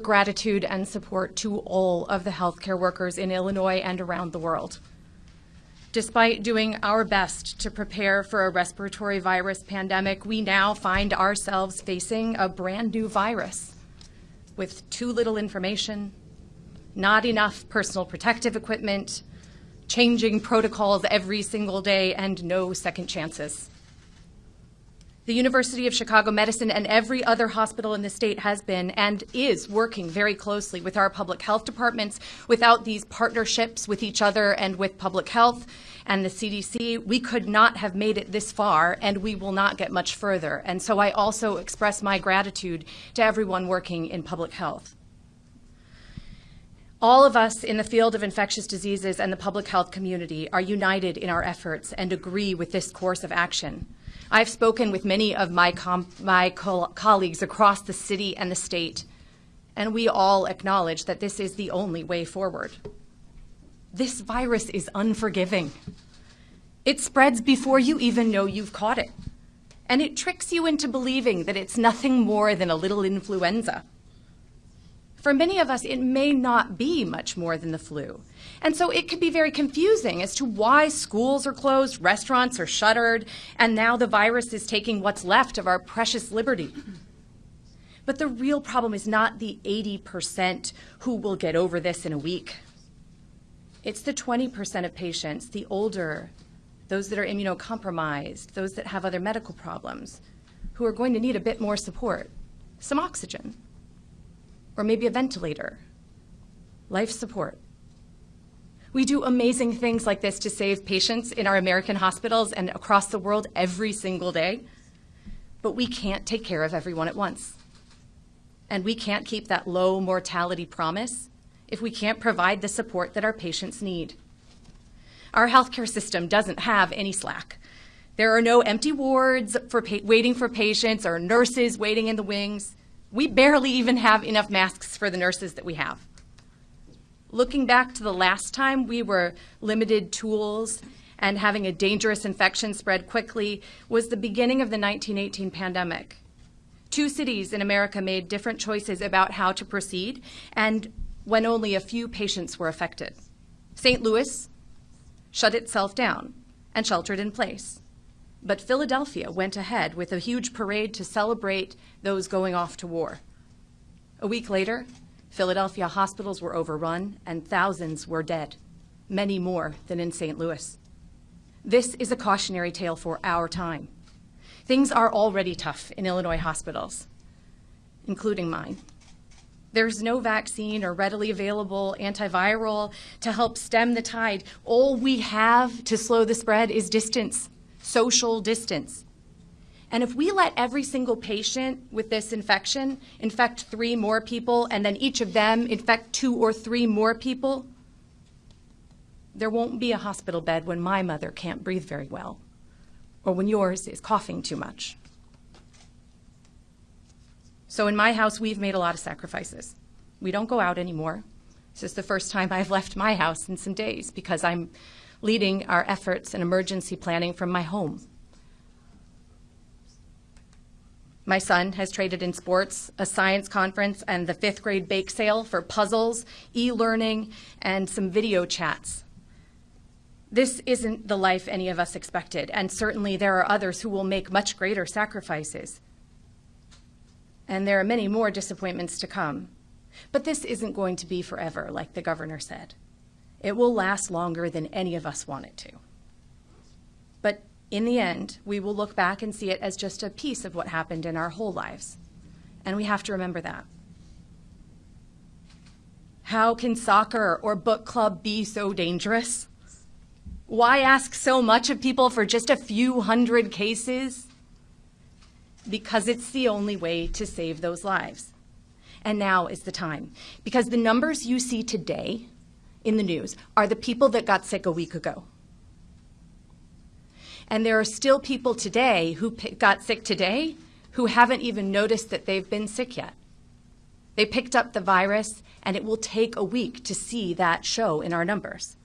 gratitude and support to all of the healthcare workers in Illinois and around the world. Despite doing our best to prepare for a respiratory virus pandemic, we now find ourselves facing a brand new virus with too little information, not enough personal protective equipment, changing protocols every single day, and no second chances. The University of Chicago Medicine and every other hospital in the state has been and is working very closely with our public health departments. Without these partnerships with each other and with public health and the CDC, we could not have made it this far, and we will not get much further. And so I also express my gratitude to everyone working in public health. All of us in the field of infectious diseases and the public health community are united in our efforts and agree with this course of action. I've spoken with many of my colleagues across the city and the state, and we all acknowledge that this is the only way forward. This virus is unforgiving. It spreads before you even know you've caught it, and it tricks you into believing that it's nothing more than a little influenza. For many of us, it may not be much more than the flu. And so it could be very confusing as to why schools are closed, restaurants are shuttered, and now the virus is taking what's left of our precious liberty. But the real problem is not the 80% who will get over this in a week. It's the 20% of patients, the older, those that are immunocompromised, those that have other medical problems, who are going to need a bit more support, some oxygen, or maybe a ventilator, life support. We do amazing things like this to save patients in our American hospitals and across the world every single day, but we can't take care of everyone at once. And we can't keep that low mortality promise if we can't provide the support that our patients need. Our healthcare system doesn't have any slack. There are no empty wards waiting for patients or nurses waiting in the wings. We barely even have enough masks for the nurses that we have. Looking back to the last time we were limited tools and having a dangerous infection spread quickly was the beginning of the 1918 pandemic. 2 cities in America made different choices about how to proceed, and when only a few patients were affected. St. Louis shut itself down and sheltered in place. But Philadelphia went ahead with a huge parade to celebrate those going off to war. A week later, Philadelphia hospitals were overrun and thousands were dead, many more than in St. Louis. This is a cautionary tale for our time. Things are already tough in Illinois hospitals, including mine. There's no vaccine or readily available antiviral to help stem the tide. All we have to slow the spread is distance. Social distance. And if we let every single patient with this infection infect 3 more people, and then each of them infect 2 or 3 more people, there won't be a hospital bed when my mother can't breathe very well, or when yours is coughing too much. So in my house, we've made a lot of sacrifices. We don't go out anymore. This is the first time I've left my house in some days because I'm leading our efforts and emergency planning from my home. My son has traded in sports, a science conference, and the 5th grade bake sale for puzzles, e-learning, and some video chats. This isn't the life any of us expected, and certainly there are others who will make much greater sacrifices. And there are many more disappointments to come. But this isn't going to be forever, like the governor said. It will last longer than any of us want it to. But in the end, we will look back and see it as just a piece of what happened in our whole lives. And we have to remember that. How can soccer or book club be so dangerous? Why ask so much of people for just a few hundred cases? Because it's the only way to save those lives. And now is the time. Because the numbers you see today in the news are the people that got sick a week ago. And there are still people today who got sick today who haven't even noticed that they've been sick yet. They picked up the virus, and it will take a week to see that show in our numbers.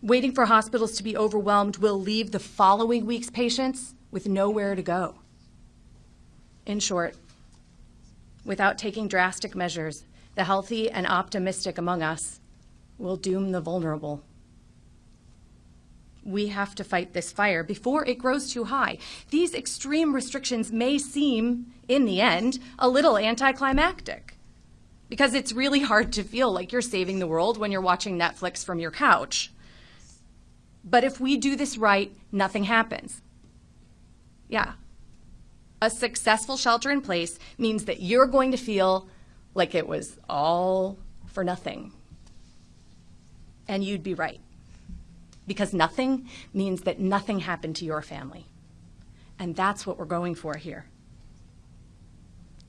Waiting for hospitals to be overwhelmed will leave the following week's patients with nowhere to go. In short, Without taking drastic measures, the healthy and optimistic among us will doom the vulnerable. We have to fight this fire before it grows too high. These extreme restrictions may seem, in the end, a little anticlimactic, because it's really hard to feel like you're saving the world when you're watching Netflix from your couch. But if we do this right, nothing happens. Yeah. A successful shelter in place means that you're going to feel like it was all for nothing. And you'd be right. Because nothing means that nothing happened to your family. And that's what we're going for here.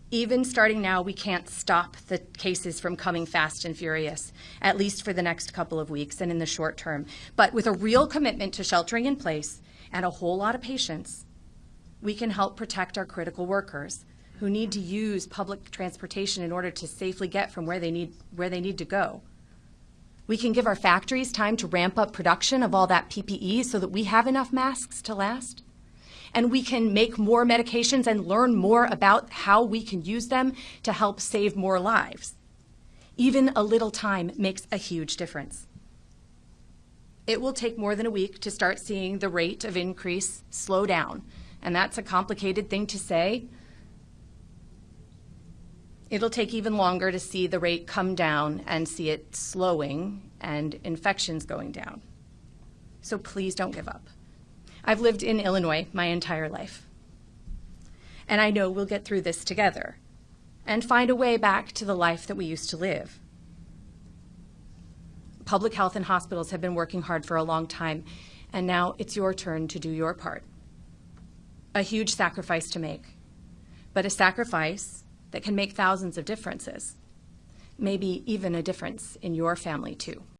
Even starting now, we can't stop the cases from coming fast and furious, at least for the next couple of weeks and in the short term. But with a real commitment to sheltering in place and a whole lot of patience, we can help protect our critical workers who need to use public transportation in order to safely get from where they need to go. We can give our factories time to ramp up production of all that PPE so that we have enough masks to last. And we can make more medications and learn more about how we can use them to help save more lives. Even a little time makes a huge difference. It will take more than a week to start seeing the rate of increase slow down, and that's a complicated thing to say. It'll take even longer to see the rate come down and see it slowing and infections going down. So please don't give up. I've lived in Illinois my entire life. And I know we'll get through this together and find a way back to the life that we used to live. Public health and hospitals have been working hard for a long time, and now it's your turn to do your part. A huge sacrifice to make, but a sacrifice that can make thousands of differences, maybe even a difference in your family too.